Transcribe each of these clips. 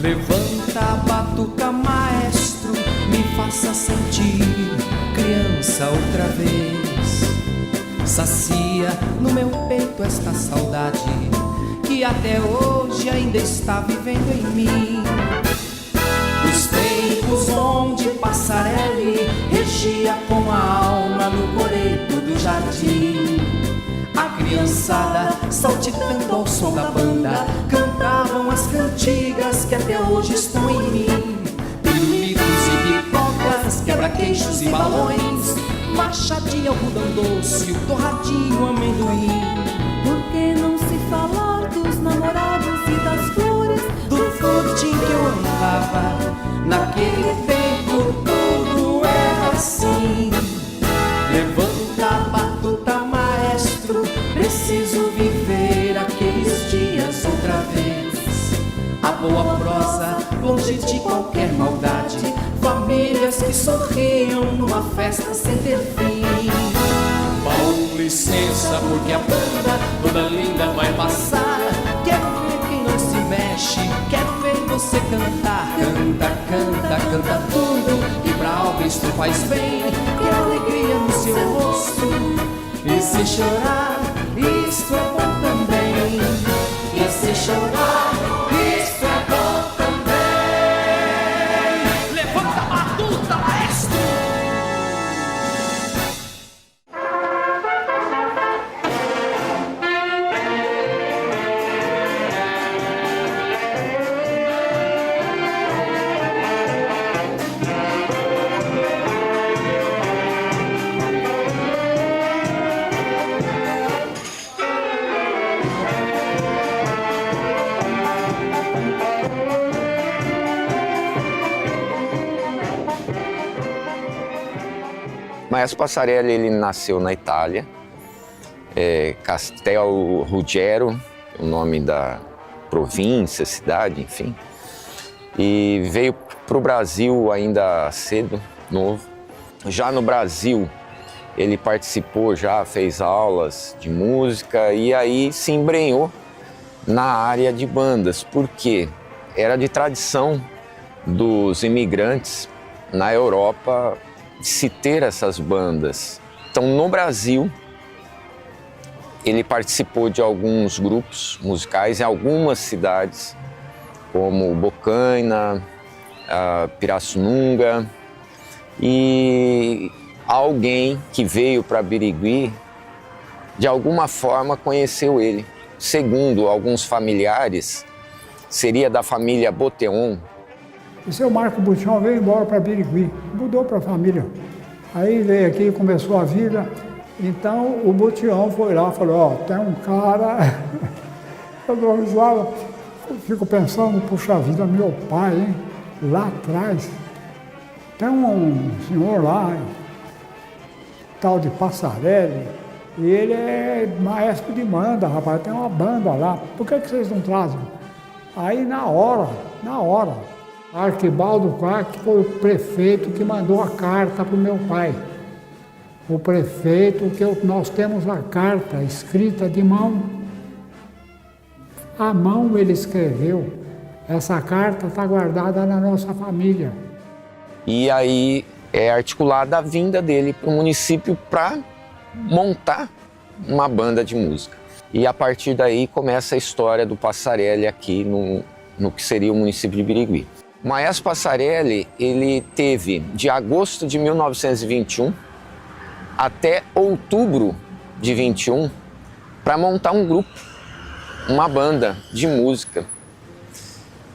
Levanta a batuca, maestro, me faça sentir criança outra vez. Sacia no meu peito esta saudade que até hoje ainda está vivendo em mim. Os tempos onde Passarelli regia com a alma no coreto do jardim. A criançada, saltitando ao som da banda, cantavam as cantigas que até hoje estão em mim. Pirulitos e pipocas, quebra-queixos e balões, machadinha, algodão doce, o torradinho, amendoim. Por que não se falar dos namorados e das flores, do furtim que eu andava? Naquele tempo tudo era assim. Levanta a batuta, maestro, preciso viver aqueles dias outra vez. A boa prosa, longe de qualquer maldade, famílias que sorriam numa festa sem ter fim. Com licença, porque a banda toda linda vai passar. Quero ver quem não se mexe, quero ver você cantar. Canta, canta, canta tudo, que pra alma isto faz bem. Que alegria no seu rosto, e se chorar, isto é bom também. E se chorar, isto é bom também. Levanta a batuta, maestro! Maestro Passarelli, ele nasceu na Itália, Castel Ruggero, o nome da província, cidade, enfim. E veio para o Brasil ainda cedo, novo. Já no Brasil, ele participou, já fez aulas de música e aí se embrenhou na área de bandas, porque era de tradição dos imigrantes na Europa se ter essas bandas. Então, no Brasil, ele participou de alguns grupos musicais em algumas cidades, como Bocaina, Pirassununga, e alguém que veio para Birigui, de alguma forma, conheceu ele. Segundo alguns familiares, seria da família Boteon. O seu Marco Boteon veio embora para Birigui, mudou para a família. Aí veio aqui e começou a vida. Então o Boteon foi lá e falou, ó, tem um cara... Eu dou risada, fico pensando, puxa vida, meu pai, hein? Lá atrás, tem um senhor lá, tal de Passarelli, e ele é maestro de banda, rapaz, tem uma banda lá, por que vocês não trazem? Aí na hora, Arquibaldo Clark foi o prefeito que mandou a carta para o meu pai. O prefeito, nós temos a carta escrita de mão. À mão ele escreveu. Essa carta está guardada na nossa família. E aí é articulada a vinda dele para o município para montar uma banda de música. E a partir daí começa a história do Passarelli aqui no que seria o município de Birigui. O Maestro Passarelli, ele teve de agosto de 1921 até outubro de 21 para montar um grupo, uma banda de música.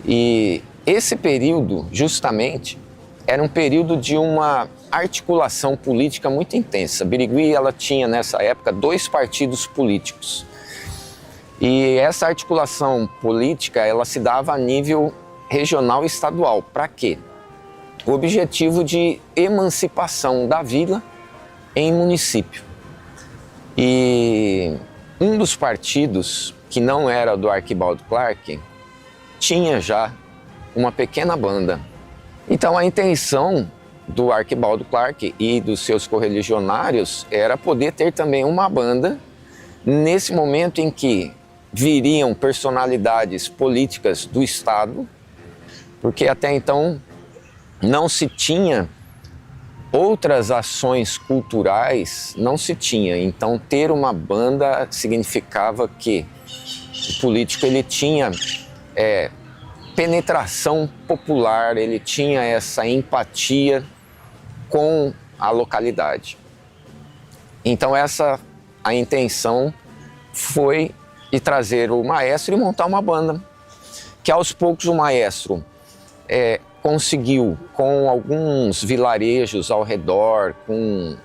E esse período, justamente, era um período de uma articulação política muito intensa. Birigui, ela tinha nessa época 2 partidos políticos. E essa articulação política, ela se dava a nível regional e estadual. Para quê? O objetivo de emancipação da vila em município. E um dos partidos, que não era do Arquibaldo Clark, tinha já uma pequena banda. Então a intenção do Arquibaldo Clark e dos seus correligionários era poder ter também uma banda nesse momento em que viriam personalidades políticas do Estado porque até então não se tinha outras ações culturais, não se tinha. Então ter uma banda significava que o político ele tinha penetração popular, ele tinha essa empatia com a localidade. Então a intenção foi de trazer o maestro e montar uma banda, que aos poucos o maestro conseguiu, com alguns vilarejos ao redor, com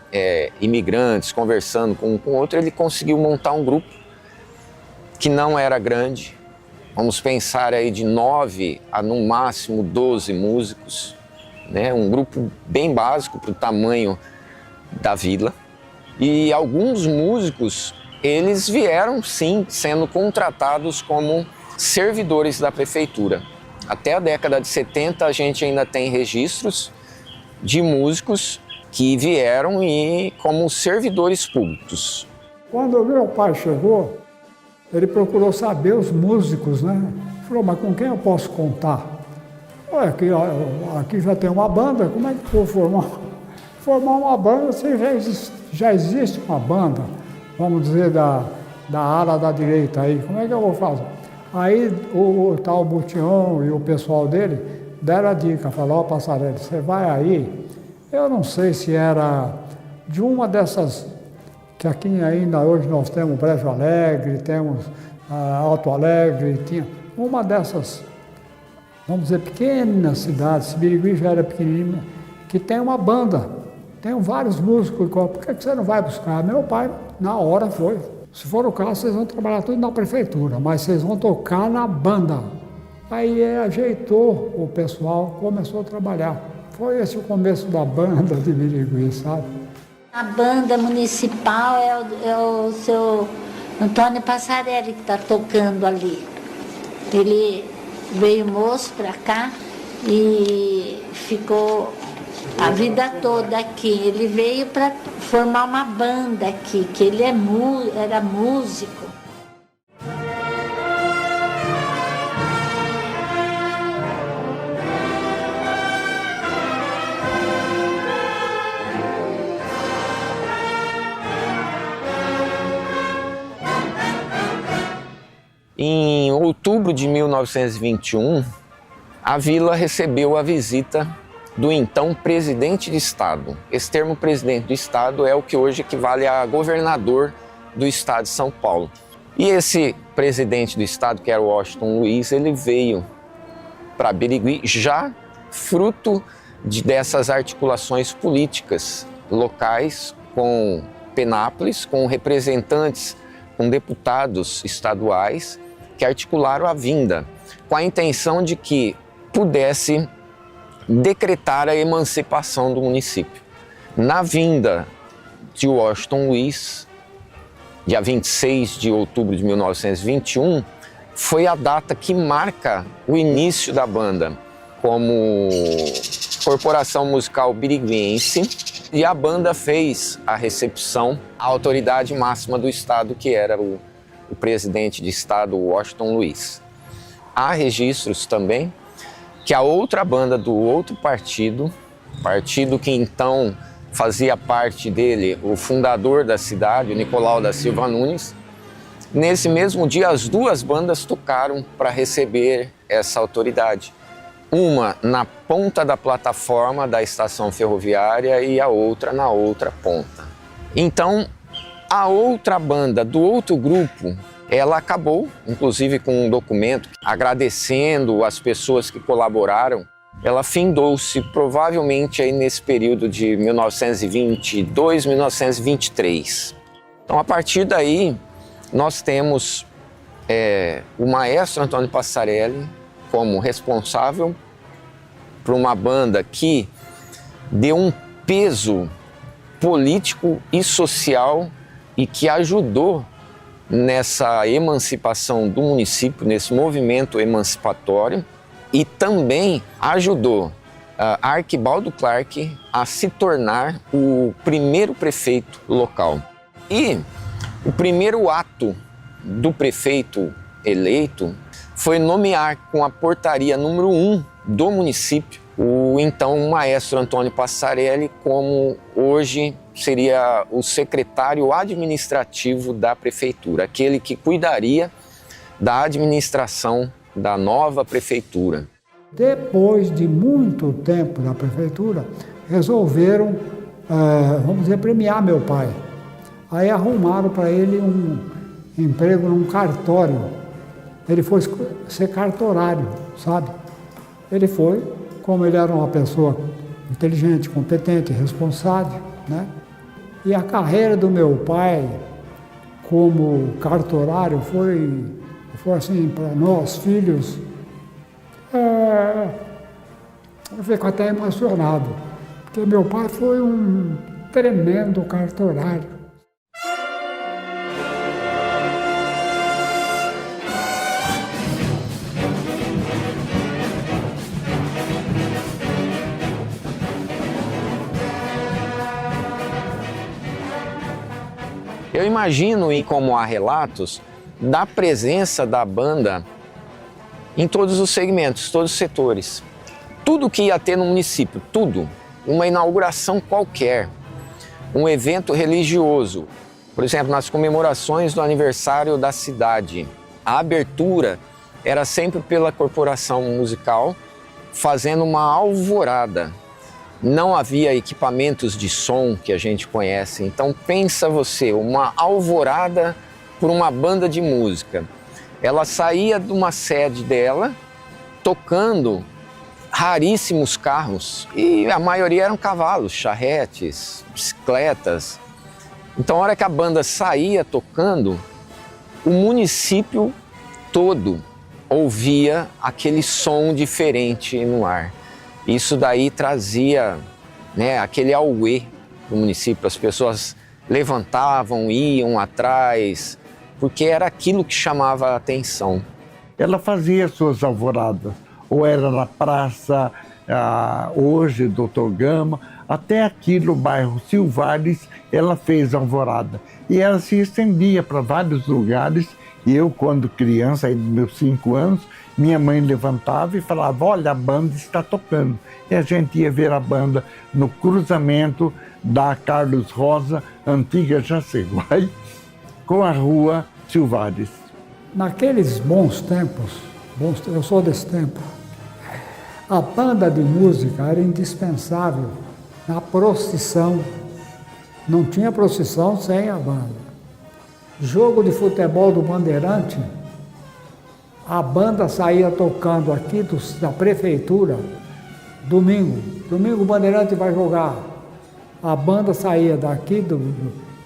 imigrantes, conversando com um com o outro, ele conseguiu montar um grupo que não era grande. Vamos pensar aí de 9 a no máximo 12 músicos, né? Um grupo bem básico para o tamanho da vila. E alguns músicos, eles vieram sim sendo contratados como servidores da prefeitura. Até a década de 70 a gente ainda tem registros de músicos que vieram como servidores públicos. Quando o meu pai chegou, ele procurou saber os músicos, né? Falou, mas com quem eu posso contar? Ué, aqui já tem uma banda, como é que eu vou formar uma banda se já existe uma banda, vamos dizer, da ala da direita aí, como é que eu vou fazer? Aí o tal Butião e o pessoal dele deram a dica, falaram, ó, Passarelli, você vai aí, eu não sei se era de uma dessas, que aqui ainda hoje nós temos Brejo Alegre, temos Alto Alegre, tinha uma dessas, vamos dizer, pequenas cidades, Birigui já era pequenininha, que tem uma banda, tem vários músicos, por que você não vai buscar? Meu pai, na hora, foi. Se for o caso, vocês vão trabalhar tudo na prefeitura, mas vocês vão tocar na banda. Aí ele ajeitou o pessoal, começou a trabalhar. Foi esse o começo da banda de Birigui, sabe? A banda municipal é o seu Antônio Passarelli que está tocando ali. Ele veio moço para cá e ficou a vida toda aqui. Ele veio para formar uma banda aqui, que ele era músico. Em outubro de 1921, a vila recebeu a visita do então presidente de Estado. Esse termo presidente do Estado é o que hoje equivale a governador do Estado de São Paulo. E esse presidente do Estado, que era o Washington Luiz, ele veio para Birigui já fruto dessas articulações políticas locais com Penápolis, com representantes, com deputados estaduais que articularam a vinda com a intenção de que pudesse decretar a emancipação do município. Na vinda de Washington Luiz, dia 26 de outubro de 1921, foi a data que marca o início da banda como Corporação Musical Biriguense, e a banda fez a recepção à autoridade máxima do Estado, que era o presidente de Estado, Washington Luiz. Há registros também que a outra banda do outro partido que então fazia parte dele, o fundador da cidade, o Nicolau da Silva Nunes, nesse mesmo dia as duas bandas tocaram para receber essa autoridade. Uma na ponta da plataforma da estação ferroviária e a outra na outra ponta. Então, a outra banda do outro grupo, ela acabou, inclusive com um documento agradecendo as pessoas que colaboraram. Ela findou-se provavelmente aí nesse período de 1922, 1923. Então, a partir daí, nós temos o maestro Antônio Passarelli como responsável por uma banda que deu um peso político e social e que ajudou nessa emancipação do município, nesse movimento emancipatório, e também ajudou Arquibaldo Clark a se tornar o primeiro prefeito local. E o primeiro ato do prefeito eleito foi nomear com a portaria número 1 do município, o então maestro Antônio Passarelli, como hoje seria o secretário administrativo da prefeitura, aquele que cuidaria da administração da nova prefeitura. Depois de muito tempo na prefeitura, resolveram, vamos dizer, premiar meu pai. Aí arrumaram para ele um emprego num cartório. Ele foi ser cartorário, sabe? Ele foi, como ele era uma pessoa inteligente, competente, responsável, né? E a carreira do meu pai como cartorário foi assim, para nós, filhos, eu fico até emocionado, porque meu pai foi um tremendo cartorário. Eu imagino, e como há relatos, da presença da banda em todos os segmentos, todos os setores. Tudo que ia ter no município, tudo. Uma inauguração qualquer, um evento religioso. Por exemplo, nas comemorações do aniversário da cidade, a abertura era sempre pela corporação musical, fazendo uma alvorada. Não havia equipamentos de som que a gente conhece, então pensa você, uma alvorada por uma banda de música. Ela saía de uma sede dela, tocando raríssimos carros, e a maioria eram cavalos, charretes, bicicletas. Então, a hora que a banda saía tocando, o município todo ouvia aquele som diferente no ar. Isso daí trazia, né, aquele auê do município. As pessoas levantavam, iam atrás, porque era aquilo que chamava a atenção. Ela fazia suas alvoradas, ou era na praça, hoje, Doutor Gama, até aqui no bairro Silvares, ela fez alvorada. E ela se estendia para vários lugares, e eu, quando criança, aí dos meus 5 anos, minha mãe levantava e falava, olha, a banda está tocando. E a gente ia ver a banda no cruzamento da Carlos Rosa, antiga Jaceguai, com a rua Silvares. Naqueles bons tempos, eu sou desse tempo, a banda de música era indispensável na procissão. Não tinha procissão sem a banda. Jogo de futebol do Bandeirante, a banda saía tocando aqui da prefeitura, domingo o Bandeirante vai jogar. A banda saía daqui,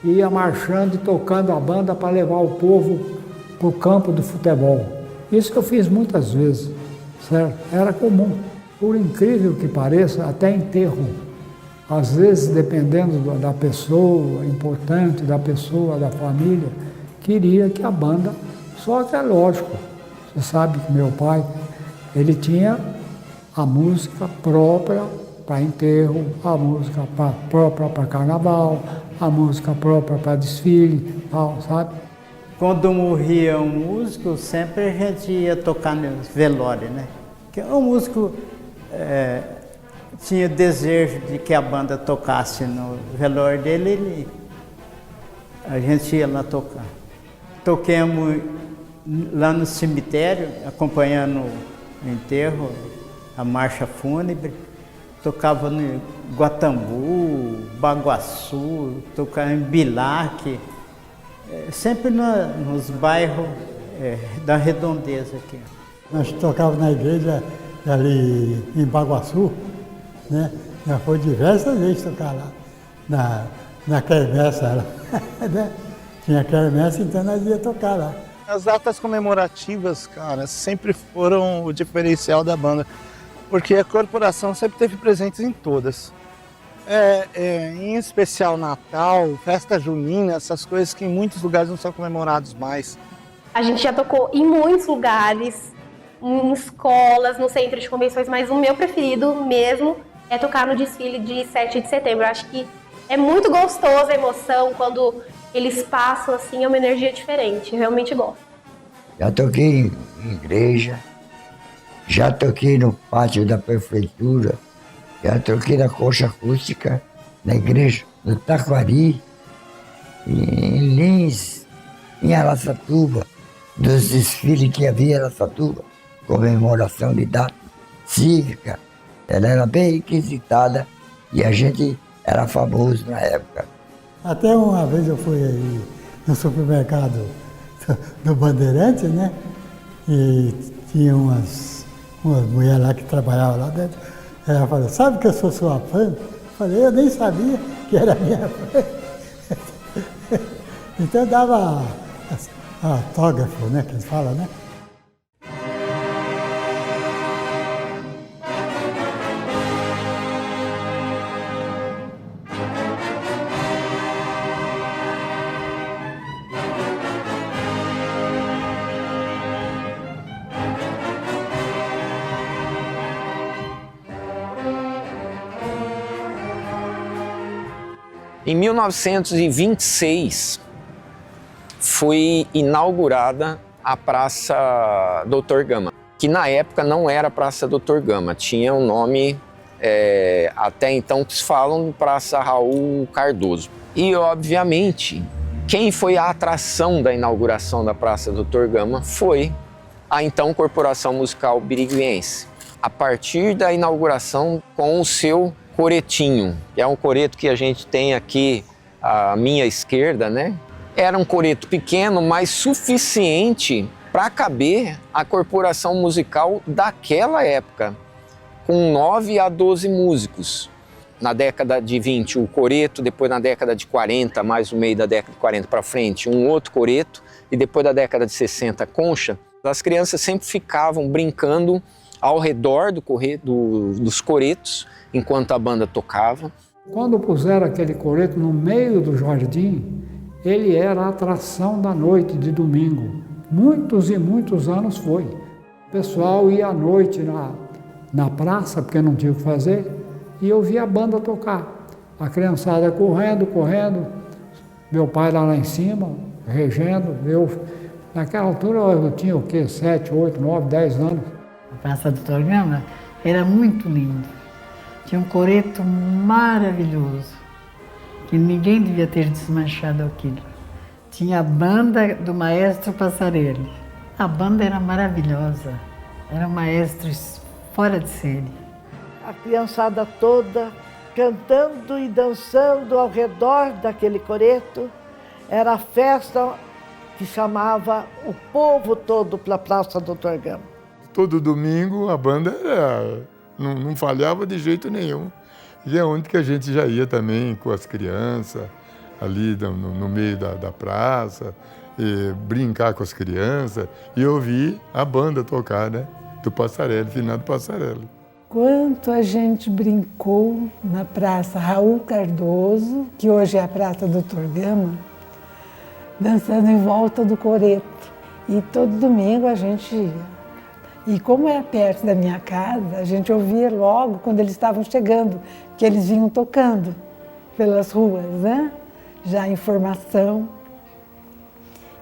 ia marchando e tocando a banda para levar o povo para o campo do futebol. Isso que eu fiz muitas vezes, certo? Era comum. Por incrível que pareça, até enterro. Às vezes, dependendo da pessoa importante, da pessoa, da família, queria que a banda... Só que é lógico, você sabe que meu pai, ele tinha a música própria para enterro, a música própria para carnaval, a música própria para desfile, tal, sabe? Quando morria um músico, sempre a gente ia tocar no velório, né? Porque o músico tinha desejo de que a banda tocasse no velório dele, a gente ia lá tocar. Toquemos lá no cemitério, acompanhando o enterro, a marcha fúnebre. Tocava no Guatambu, Baguaçu, tocava em Bilac, sempre nos bairros da redondeza aqui. Nós tocávamos na igreja ali em Baguaçu, né? Já foi diversas vezes tocar lá, na quermesse, né? Tinha quermesse, então nós ia tocar lá. As datas comemorativas, cara, sempre foram o diferencial da banda, porque a corporação sempre esteve presente em todas. Em especial Natal, festa junina, essas coisas que em muitos lugares não são comemorados mais. A gente já tocou em muitos lugares, em escolas, no centro de convenções, mas o meu preferido mesmo é tocar no desfile de 7 de setembro. Eu acho que é muito gostoso a emoção quando eles passam, assim, é uma energia diferente. Eu realmente gosto. Já toquei em igreja, Já toquei no pátio da prefeitura, já toquei na concha acústica, na igreja do Taquari, em Lins, em Araçatuba, dos desfiles que havia em Araçatuba, comemoração de data cívica. Ela era bem requisitada e a gente era famoso na época. Até uma vez eu fui aí no supermercado do Bandeirante, né? E tinha umas mulheres lá que trabalhavam lá dentro. Ela falou, sabe que eu sou sua fã? Eu falei, eu nem sabia que era minha fã. Então eu dava autógrafo, né? Que eles falam, né? Em 1926, foi inaugurada a Praça Doutor Gama, que na época não era Praça Doutor Gama, tinha um nome, até então, que se falam de Praça Raul Cardoso. E, obviamente, quem foi a atração da inauguração da Praça Doutor Gama foi a então Corporação Musical Biriguense. A partir da inauguração com o seu coretinho, que é um coreto que a gente tem aqui à minha esquerda, né? Era um coreto pequeno, mas suficiente para caber a corporação musical daquela época, com 9 a 12 músicos. Na década de 20, o coreto, depois na década de 40, mais o meio da década de 40 para frente, um outro coreto, e depois da década de 60, concha. As crianças sempre ficavam brincando ao redor dos coretos, enquanto a banda tocava. Quando puseram aquele coreto no meio do jardim, ele era a atração da noite de domingo. Muitos e muitos anos foi. O pessoal ia à noite na praça, porque não tinha o que fazer, e eu via a banda tocar. A criançada correndo, meu pai lá em cima, regendo. Naquela altura eu tinha o quê? 7, 8, 9, 10 anos. A Praça Doutor Gama era muito lindo. Tinha um coreto maravilhoso, que ninguém devia ter desmanchado aquilo. Tinha a banda do maestro Passarelli. A banda era maravilhosa, eram maestros fora de série. A criançada toda cantando e dançando ao redor daquele coreto. Era a festa que chamava o povo todo para a Praça Doutor Gama. Todo domingo a banda não falhava de jeito nenhum. E é onde que a gente já ia também com as crianças, ali no meio da praça, e brincar com as crianças e ouvir a banda tocar, né? Do Passarelli, finado Passarelli. Quanto a gente brincou na Praça Raul Cardoso, que hoje é a Praça Doutor Gama, dançando em volta do coreto. E todo domingo a gente ia. E como é perto da minha casa, a gente ouvia logo quando eles estavam chegando, que eles vinham tocando pelas ruas, né? Já a informação.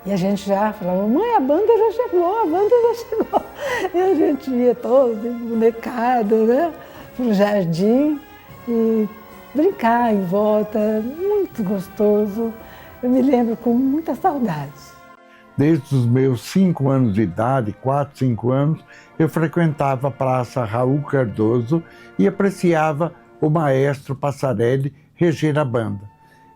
E a gente já falava, mãe, a banda já chegou, a banda já chegou. E a gente ia todo bonecado, né? Pro jardim e brincar em volta, muito gostoso. Eu me lembro com muita saudade. Desde os meus 5 anos de idade, 4, 5 anos, eu frequentava a Praça Raul Cardoso e apreciava o maestro Passarelli reger a banda.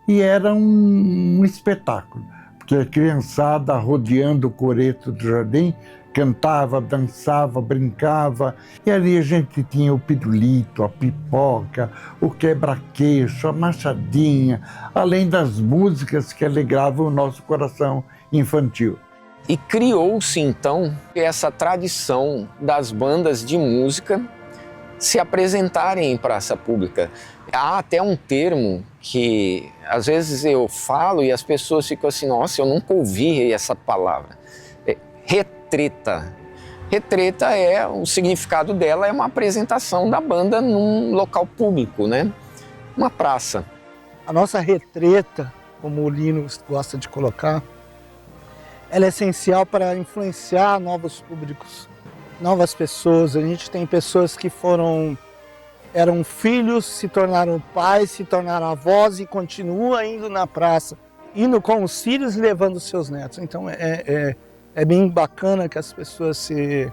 E era um espetáculo, porque a criançada rodeando o coreto do jardim cantava, dançava, brincava. E ali a gente tinha o pirulito, a pipoca, o quebra-queixo, a machadinha, além das músicas que alegravam o nosso coração infantil. E criou-se então essa tradição das bandas de música se apresentarem em praça pública. Há até um termo que às vezes eu falo e as pessoas ficam assim, nossa, eu nunca ouvi essa palavra. Retreta. Retreta o significado dela é uma apresentação da banda num local público, né? Uma praça. A nossa retreta, como o Lino gosta de colocar, ela é essencial para influenciar novos públicos. novas pessoas, a gente tem pessoas que eram filhos, se tornaram pais, se tornaram avós e continuam indo na praça, indo com os filhos e levando os seus netos. Então é bem bacana que as pessoas se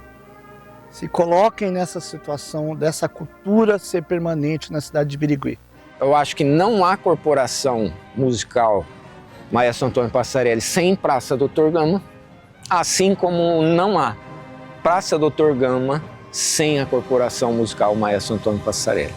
coloquem nessa situação, dessa cultura ser permanente na cidade de Birigui. Eu acho que não há corporação musical Maestro Antônio Passarelli sem Praça Doutor Gama, assim como não há Praça Doutor Gama sem a corporação musical Maestro Antônio Passarelli.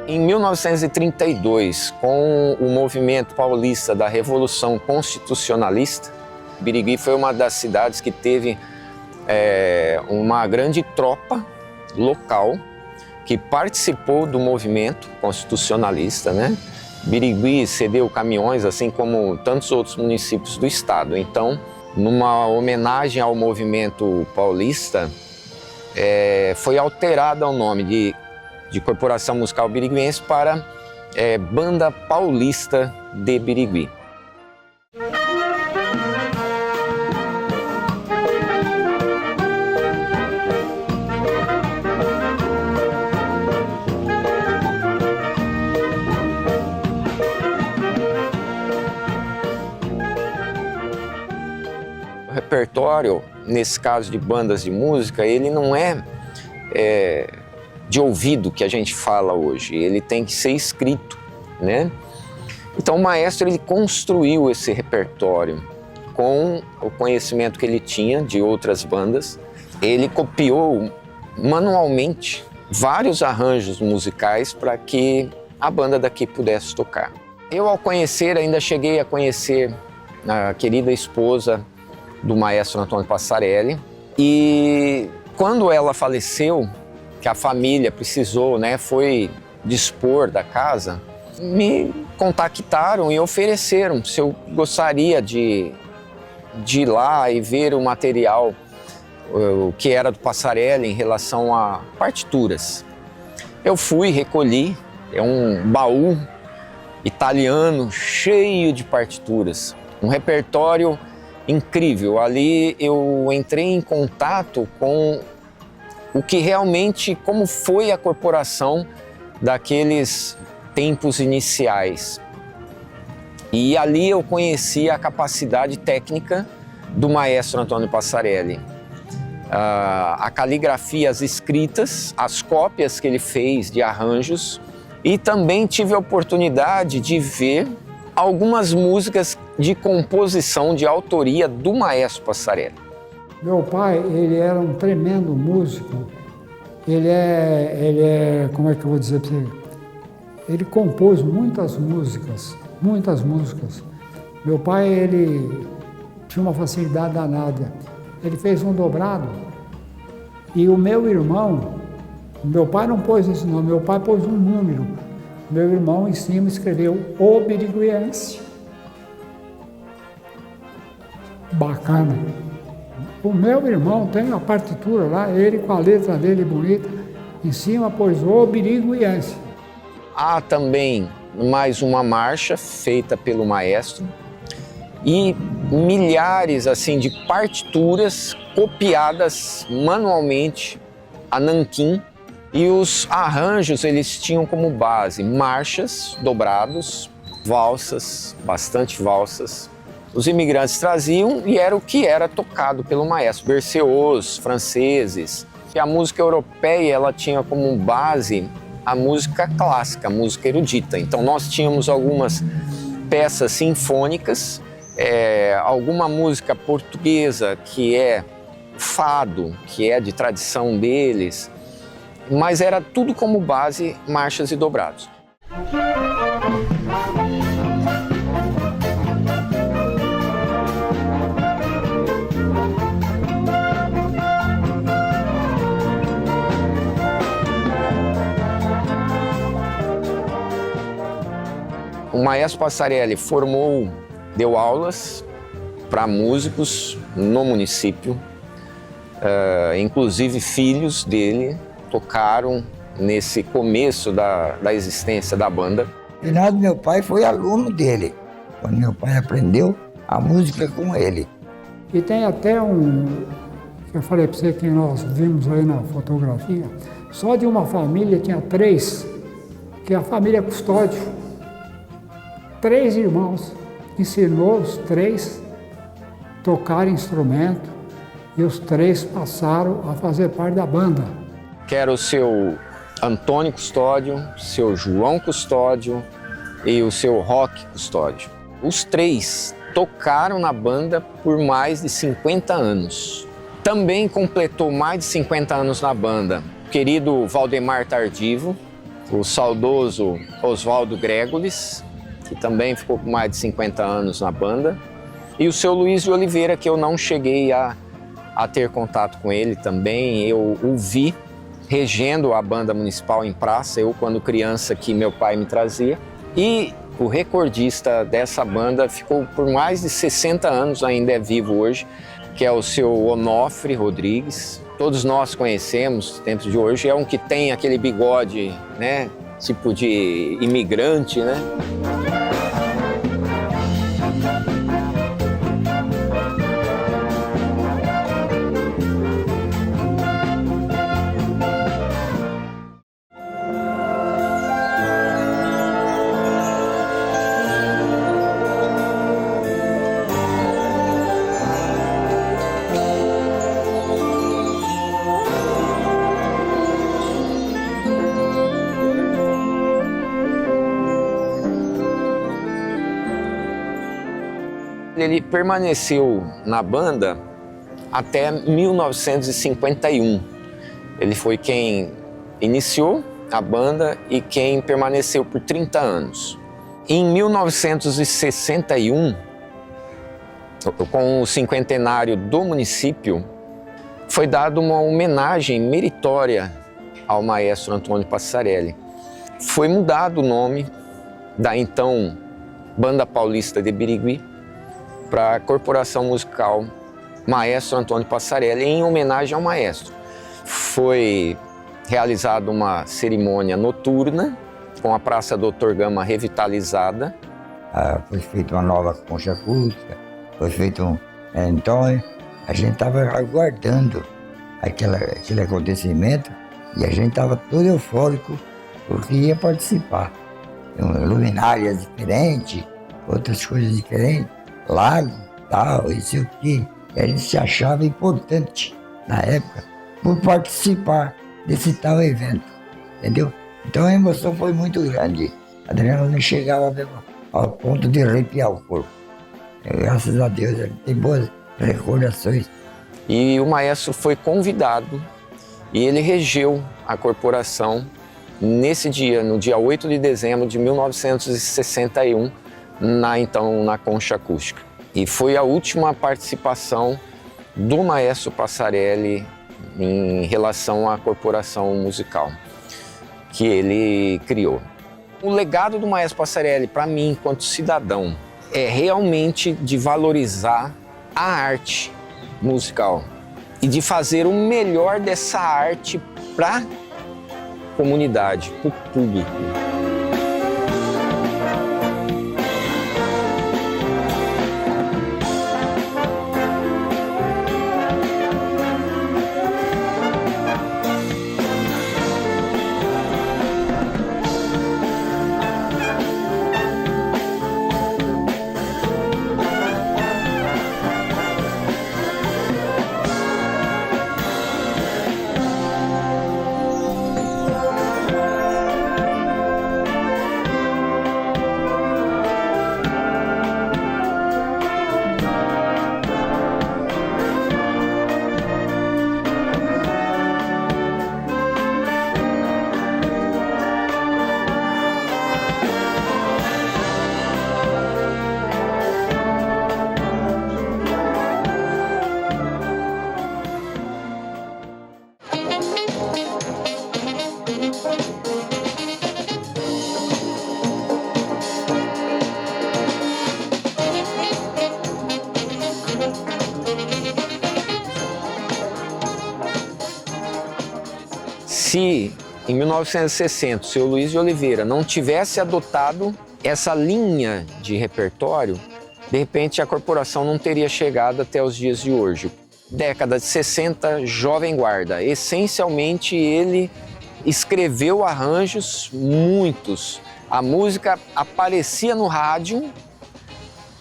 Em 1932, com o movimento paulista da Revolução Constitucionalista, Birigui foi uma das cidades que teve uma grande tropa local que participou do movimento constitucionalista, né? Birigui cedeu caminhões, assim como tantos outros municípios do estado. Então, numa homenagem ao movimento paulista, foi alterado o nome de Corporação Musical Biriguense para Banda Paulista de Birigui. O repertório, nesse caso de bandas de música, ele não é de ouvido que a gente fala hoje, ele tem que ser escrito, né? Então o maestro ele construiu esse repertório com o conhecimento que ele tinha de outras bandas. Ele copiou manualmente vários arranjos musicais para que a banda daqui pudesse tocar. Eu, ao conhecer, ainda cheguei a conhecer a querida esposa do maestro Antônio Passarelli, e quando ela faleceu, que a família precisou, né, foi dispor da casa, me contactaram e ofereceram se eu gostaria de ir lá e ver o material o que era do Passarelli em relação a partituras. Eu fui, recolhi, é um baú italiano cheio de partituras, um repertório incrível. Ali eu entrei em contato com o que realmente, como foi a corporação daqueles tempos iniciais. E ali eu conheci a capacidade técnica do maestro Antônio Passarelli. A caligrafia, as escritas, as cópias que ele fez de arranjos, e também tive a oportunidade de ver algumas músicas de composição, de autoria do maestro Passarelli. Meu pai, ele era um tremendo músico. Ele é, como é que eu vou dizer para você? Ele compôs muitas músicas. Meu pai, ele tinha uma facilidade danada. Ele fez um dobrado e o meu irmão, meu pai não pôs esse nome, meu pai pôs um número. Meu irmão em cima escreveu O Biriguense. Bacana. O meu irmão tem a partitura lá, ele com a letra dele bonita, em cima pôs O Biriguense. Há também mais uma marcha feita pelo maestro e milhares assim de partituras copiadas manualmente a nanquim, e os arranjos eles tinham como base marchas, dobrados, valsas, bastante valsas. Os imigrantes traziam e era o que era tocado pelo maestro, berceaus, franceses. E a música europeia ela tinha como base a música clássica, a música erudita. Então nós tínhamos algumas peças sinfônicas, alguma música portuguesa que é fado, que é de tradição deles, mas era tudo como base marchas e dobrados. O maestro Passarelli deu aulas para músicos no município, inclusive filhos dele tocaram nesse começo da existência da banda. O finado meu pai foi aluno dele, quando meu pai aprendeu a música com ele. E tem até que eu falei para você que nós vimos aí na fotografia, só de uma família tinha 3, que é a família Custódio. 3 irmãos, ensinou os 3 a tocar instrumento e os 3 passaram a fazer parte da banda. Que era o seu Antônio Custódio, seu João Custódio e o seu Roque Custódio. Os 3 tocaram na banda por mais de 50 anos. Também completou mais de 50 anos na banda o querido Valdemar Tardivo, o saudoso Oswaldo Gregolis, que também ficou por mais de 50 anos na banda, e o seu Luiz de Oliveira, que eu não cheguei a ter contato com ele também. Eu o vi regendo a banda municipal em praça, eu quando criança que meu pai me trazia. E o recordista dessa banda ficou por mais de 60 anos, ainda é vivo hoje, que é o seu Onofre Rodrigues. Todos nós conhecemos, nos tempos de hoje, é um que tem aquele bigode, né, tipo de imigrante, né? Ele permaneceu na banda até 1951. Ele foi quem iniciou a banda e quem permaneceu por 30 anos. Em 1961, com o cinquentenário do município, foi dada uma homenagem meritória ao maestro Antônio Passarelli. Foi mudado o nome da então Banda Paulista de Birigui para a Corporação Musical Maestro Antônio Passarelli, em homenagem ao maestro. Foi realizada uma cerimônia noturna com a Praça Doutor Gama revitalizada. Foi feita uma nova concha acústica, foi feito então a gente estava aguardando aquele acontecimento e a gente estava todo eufórico porque ia participar. Luminárias diferentes, outras coisas diferentes, lago, tal, isso aqui. E a gente se achava importante na época por participar desse tal evento, entendeu? Então a emoção foi muito grande. A adrenalina chegava ao ponto de arrepiar o corpo. Graças a Deus, ele tem boas recordações. E o maestro foi convidado e ele regeu a corporação nesse dia, no dia 8 de dezembro de 1961, na concha acústica. E foi a última participação do maestro Passarelli em relação à corporação musical que ele criou. O legado do maestro Passarelli, para mim, enquanto cidadão, é realmente de valorizar a arte musical e de fazer o melhor dessa arte para a comunidade, para o público. Se em 1960 o seu Luiz de Oliveira não tivesse adotado essa linha de repertório, de repente a corporação não teria chegado até os dias de hoje. Década de 60, Jovem Guarda. Essencialmente ele escreveu arranjos, muitos. A música aparecia no rádio,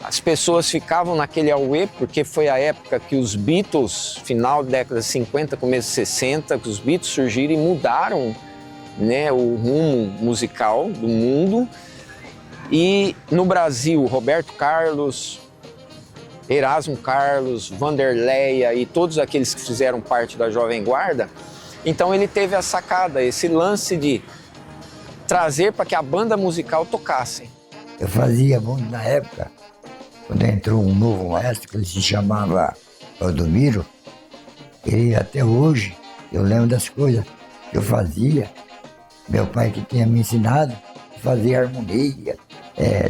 as pessoas ficavam naquele auê, porque foi a época que os Beatles, final da década de 50, começo de 60, que os Beatles surgiram e mudaram, né, o rumo musical do mundo. E no Brasil, Roberto Carlos, Erasmo Carlos, Vanderleia e todos aqueles que fizeram parte da Jovem Guarda. Então ele teve a sacada, esse lance de trazer para que a banda musical tocasse. Eu fazia muito na época, quando entrou um novo maestro, que ele se chamava Valdomiro, ele até hoje, eu lembro das coisas que eu fazia, meu pai que tinha me ensinado, fazer harmonia,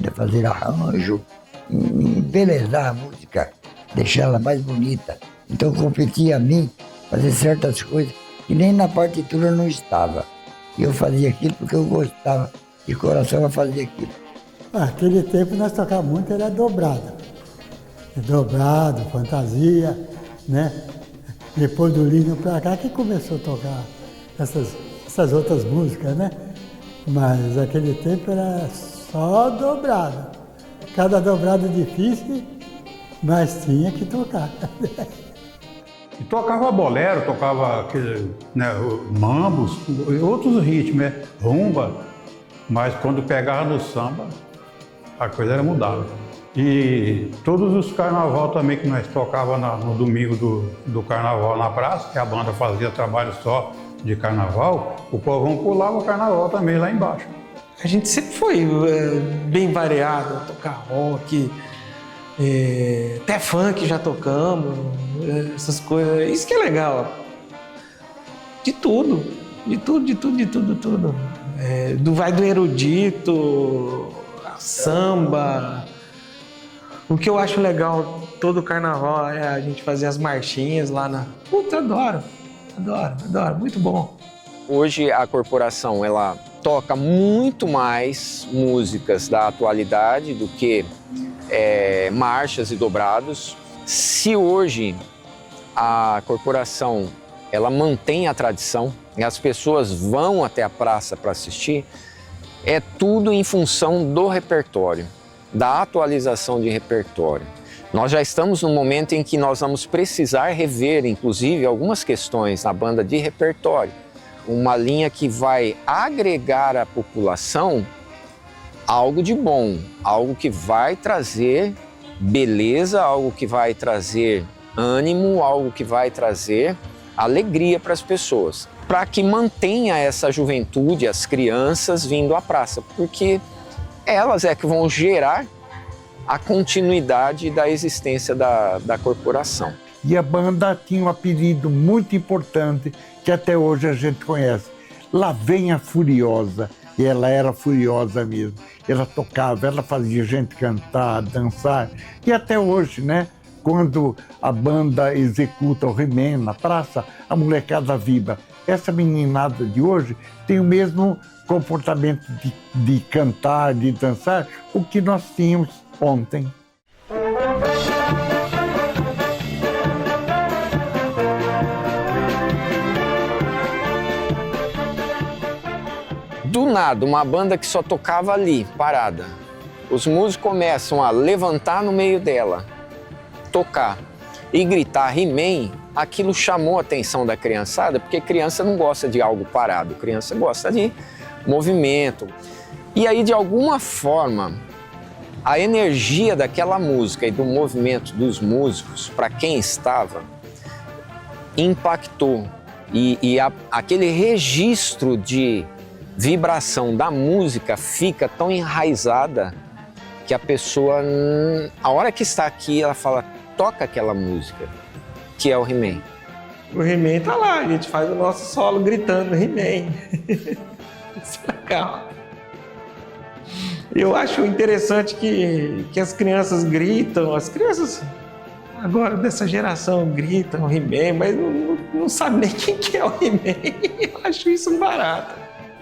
de fazer arranjo, embelezar a música, deixar ela mais bonita. Então competia a mim fazer certas coisas que nem na partitura não estava. E eu fazia aquilo porque eu gostava, de coração eu fazia aquilo. Naquele tempo nós tocávamos muito, era dobrado. Dobrado, fantasia, né? Depois do Linho pra cá que começou a tocar essas outras músicas, né? Mas naquele tempo era só dobrado. Cada dobrado difícil, mas tinha que tocar. E tocava bolero, tocava aquele, né, mambos, outros ritmos, né? Rumba, mas quando pegava no samba, a coisa era mudada. E todos os carnaval também que nós tocava no domingo do carnaval na praça, que a banda fazia trabalho só de carnaval, o povão pulava o carnaval também lá embaixo. A gente sempre foi bem variado, tocar rock, até funk já tocamos, essas coisas. Isso que é legal. De tudo. Vai do erudito, samba. O que eu acho legal todo carnaval é a gente fazer as marchinhas lá na... Puta, adoro, muito bom. Hoje a corporação, ela toca muito mais músicas da atualidade do que marchas e dobrados. Se hoje a corporação, ela mantém a tradição e as pessoas vão até a praça para assistir, é tudo em função do repertório, da atualização de repertório. Nós já estamos num momento em que nós vamos precisar rever, inclusive, algumas questões na banda de repertório. Uma linha que vai agregar à população algo de bom, algo que vai trazer beleza, algo que vai trazer ânimo, algo que vai trazer alegria para as pessoas, para que mantenha essa juventude, as crianças vindo à praça, porque elas é que vão gerar a continuidade da existência da corporação. E a banda tinha um apelido muito importante que até hoje a gente conhece. Lá vem a Furiosa. E ela era furiosa mesmo. Ela tocava, ela fazia gente cantar, dançar. E até hoje, né? Quando a banda executa o He-Man na praça, a molecada vibra. Essa meninada de hoje tem o mesmo comportamento de cantar, de dançar, o que nós tínhamos ontem. Do nada, uma banda que só tocava ali, parada. Os músicos começam a levantar no meio dela, tocar e gritar He-Man. Aquilo chamou a atenção da criançada, porque criança não gosta de algo parado, criança gosta de movimento. E aí, de alguma forma, a energia daquela música e do movimento dos músicos, para quem estava, impactou. E aquele registro de vibração da música fica tão enraizada que a pessoa, a hora que está aqui, ela fala, toca aquela música, que é o He-Man. O He-Man tá lá, a gente faz o nosso solo gritando He-Man. Isso é legal. Eu acho interessante que as crianças gritam, as crianças agora dessa geração gritam He-Man, mas não sabe nem quem que é o He-Man. Eu acho isso um barato.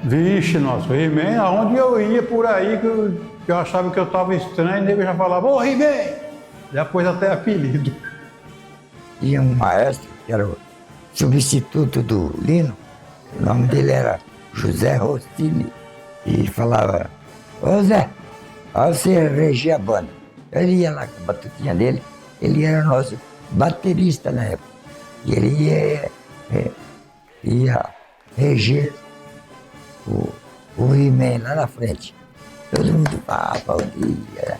Vixe, nossa, o He-Man, aonde eu ia por aí, que eu achava que eu estava estranho, o nego já falava, ô He-Man! Já pôs até apelido. Tinha um maestro que era o substituto do Lino, o nome dele era José Rossini, e falava, ô Zé, olha você reger a banda. Ele ia lá com a batutinha dele, ele era nosso baterista na época, e ele ia reger o He-Man lá na frente. Todo mundo aplaudia.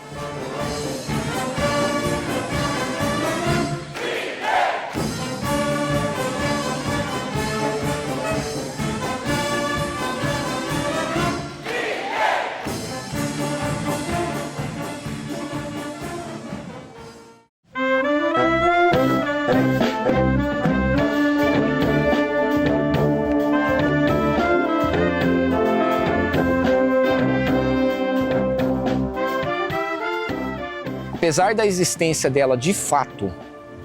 Apesar da existência dela de fato,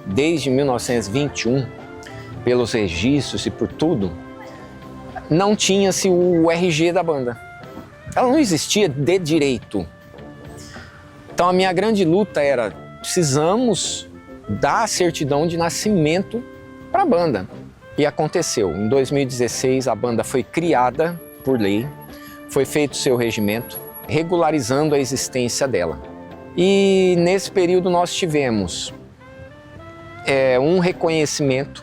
desde 1921, pelos registros e por tudo, não tinha-se o RG da banda. Ela não existia de direito. Então a minha grande luta era, precisamos dar a certidão de nascimento para a banda. E aconteceu. Em 2016 a banda foi criada por lei, foi feito seu regimento, regularizando a existência dela. E nesse período nós tivemos um reconhecimento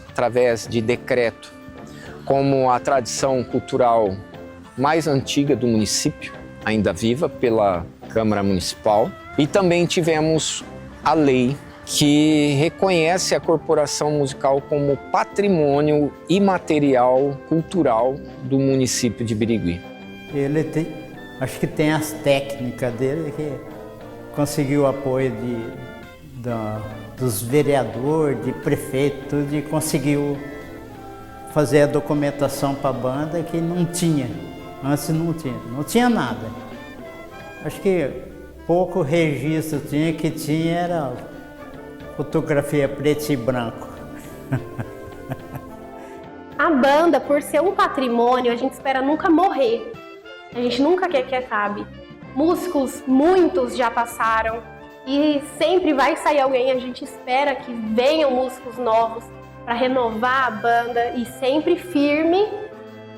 através de decreto como a tradição cultural mais antiga do município, ainda viva pela Câmara Municipal. E também tivemos a lei que reconhece a corporação musical como patrimônio imaterial cultural do município de Birigui. Ele acho que tem as técnicas dele que conseguiu o apoio dos vereadores, de prefeito, tudo, e conseguiu fazer a documentação para a banda que não tinha. Antes não tinha nada. Acho que pouco registro que tinha era fotografia preto e branco. A banda, por ser um patrimônio, a gente espera nunca morrer. A gente nunca quer que acabe. Músicos, muitos já passaram e sempre vai sair alguém. A gente espera que venham músicos novos para renovar a banda e sempre firme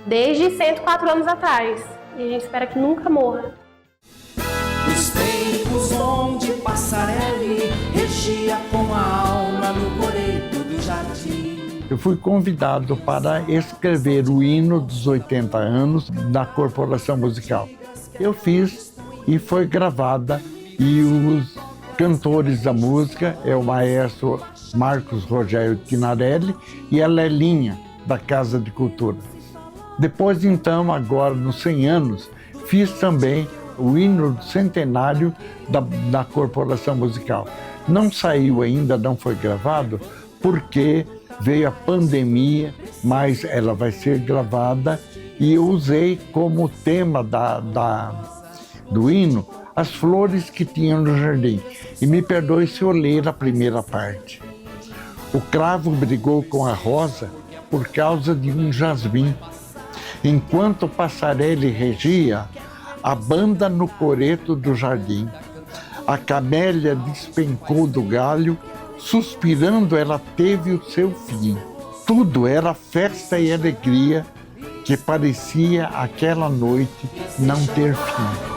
desde 104 anos atrás. E a gente espera que nunca morra. Os tempos onde Passarelli regia com a alma no coreto do jardim. Eu fui convidado para escrever o hino dos 80 anos da Corporação Musical. Eu fiz e foi gravada, e os cantores da música é o maestro Marcos Rogério Tinarelli e a Lelinha, da Casa de Cultura. Depois, então, agora nos 100 anos, fiz também o hino do centenário da Corporação Musical. Não saiu ainda, não foi gravado, porque veio a pandemia, mas ela vai ser gravada, e eu usei como tema do hino as flores que tinham no jardim. E me perdoe se eu ler a primeira parte. O cravo brigou com a rosa por causa de um jasmim. Enquanto Passarelli regia, a banda no coreto do jardim. A camélia despencou do galho, suspirando ela teve o seu fim. Tudo era festa e alegria, que parecia aquela noite não ter fim.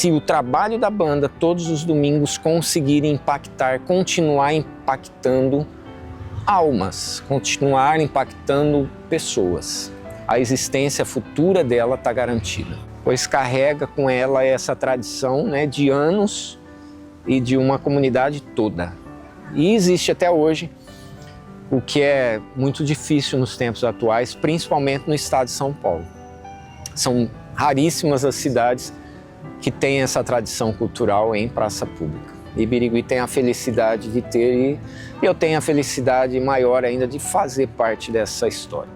se o trabalho da banda todos os domingos conseguir impactar, continuar impactando almas, continuar impactando pessoas. A existência futura dela está garantida, pois carrega com ela essa tradição, né, de anos e de uma comunidade toda. E existe até hoje, o que é muito difícil nos tempos atuais, principalmente no estado de São Paulo. São raríssimas as cidades que têm essa tradição cultural em praça pública. E Birigui tem a felicidade de ter, e eu tenho a felicidade maior ainda de fazer parte dessa história.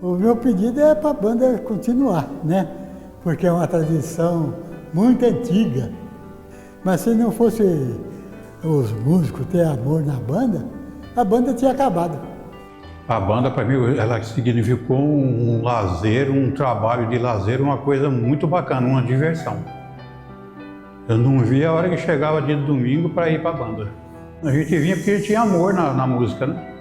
O meu pedido é para a banda continuar, né? Porque é uma tradição muito antiga. Mas se não fosse os músicos ter amor na banda, a banda tinha acabado. A banda, para mim, ela significou um lazer, um trabalho de lazer, uma coisa muito bacana, uma diversão. Eu não via a hora que chegava dia de domingo para ir para a banda. A gente vinha porque tinha amor na música, né?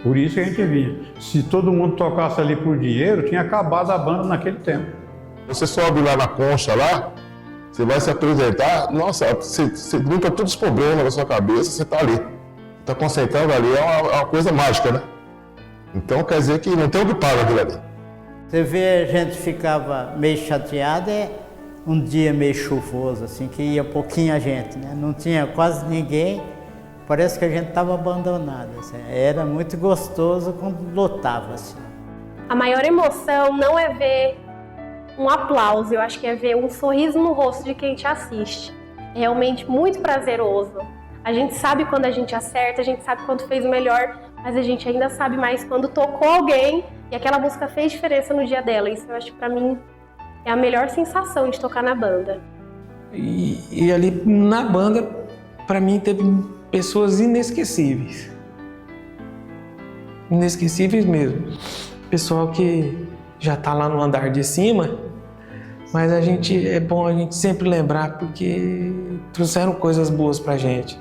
Por isso que a gente vinha. Se todo mundo tocasse ali por dinheiro, tinha acabado a banda naquele tempo. Você sobe lá na concha, lá, você vai se apresentar, nossa, você limpa todos os problemas da sua cabeça, você está ali. Está concentrando ali, é uma coisa mágica, né? Então quer dizer que não tem o que pagar aquilo ali. Você vê, a gente ficava meio chateado, um dia meio chuvoso, assim, que ia pouquinha gente, né? Não tinha quase ninguém, parece que a gente estava abandonado. Assim. Era muito gostoso quando lotava, assim. A maior emoção não é ver um aplauso, eu acho que é ver um sorriso no rosto de quem te assiste. É realmente muito prazeroso. A gente sabe quando a gente acerta, a gente sabe quando fez o melhor, mas a gente ainda sabe mais quando tocou alguém e aquela música fez diferença no dia dela. Isso eu acho que pra mim é a melhor sensação de tocar na banda. E ali na banda, pra mim, teve pessoas inesquecíveis. Inesquecíveis mesmo. Pessoal que já tá lá no andar de cima, mas é bom a gente sempre lembrar porque trouxeram coisas boas pra gente.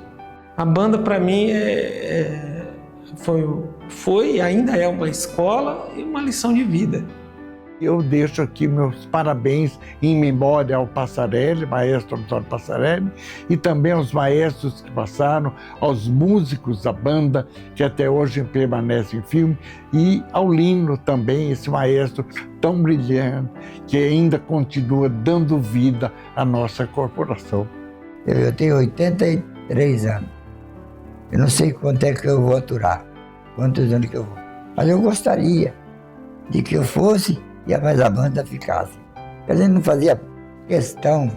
A banda pra mim foi e ainda é uma escola e uma lição de vida. Eu deixo aqui meus parabéns em memória ao Passarelli, maestro Antônio Passarelli, e também aos maestros que passaram, aos músicos da banda, que até hoje permanecem firmes, e ao Lino também, esse maestro tão brilhante, que ainda continua dando vida à nossa corporação. Eu tenho 83 anos. Eu não sei quanto é que eu vou aturar, quantos anos que eu vou. Mas eu gostaria de que eu fosse e a banda ficasse. A gente não fazia questão.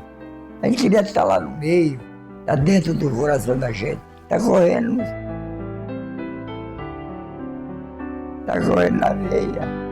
A gente queria estar lá no meio, estar dentro do coração da gente. Está correndo na veia.